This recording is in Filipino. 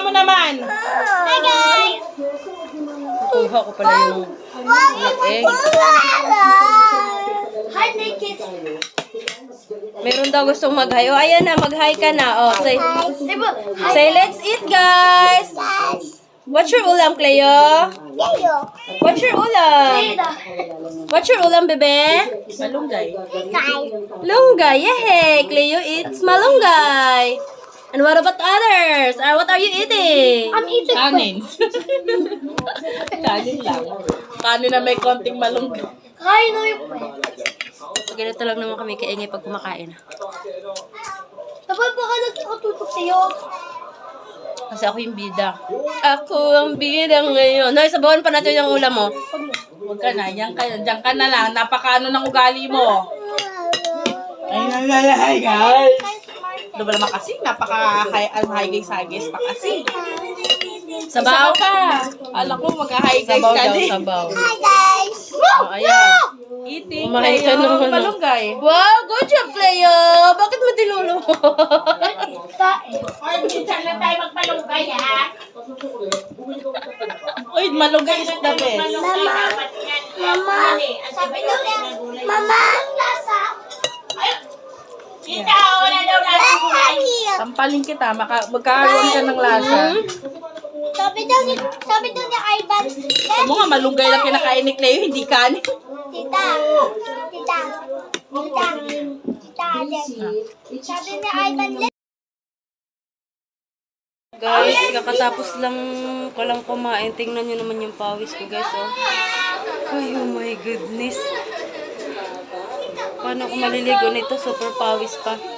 mo naman. Hi guys! Kuha ko pala yung egg. Hi naked! Meron daw gustong mag-hi. Oh, ayan na, mag-hi ka na. Oh, say, Diba? say, let's eat, guys. What's your ulam, Cleo? What's your ulam? What's your ulam, bebe? Malunggay. Lunggay. Yay! Cleo eats malunggay. And what about others? What are you eating? I'm eating Kanin. Kanin lang. Kanin na may konting malunggay. Kain na yung Ganito lang naman kami kaingay pag kumakain. Dapat baka nagkakatutok sa'yo. Kasi ako yung bida. Ako ang bida ngayon. Nay, sabawan pa natin yung ulam mo. Huwag ka na. Diyan ka na lang. Napakaano ng ugali mo. Ay, guys. Ano ba naman kasi? Napaka-higay-sagis pa kasi. Sabaw ka. Alam ko mag-higay-guys Sabaw ka daw, din. sabaw. Hi guys! Oh, ayan. Eating Kumain ka kayo. naman. Malunggay. Wow, good job, Cleo. Bakit mo tinulo mo? Uy, malunggay is the best. Mama! Sabi daw niya, Mama! Lasa! Sampalin kita. Magkaroon ka ng lasa. Sabi daw niya, Ivan. Alam mo nga, malunggay lang kinakain ni Cleo, hindi kanin. Tita. Sabi niya, Ivan. Guys, kakatapos lang ko lang kumain. Tingnan nyo naman yung pawis ko, guys. Oh. Ay, oh my goodness. Paano ako maliligo nito? Super pawis pa.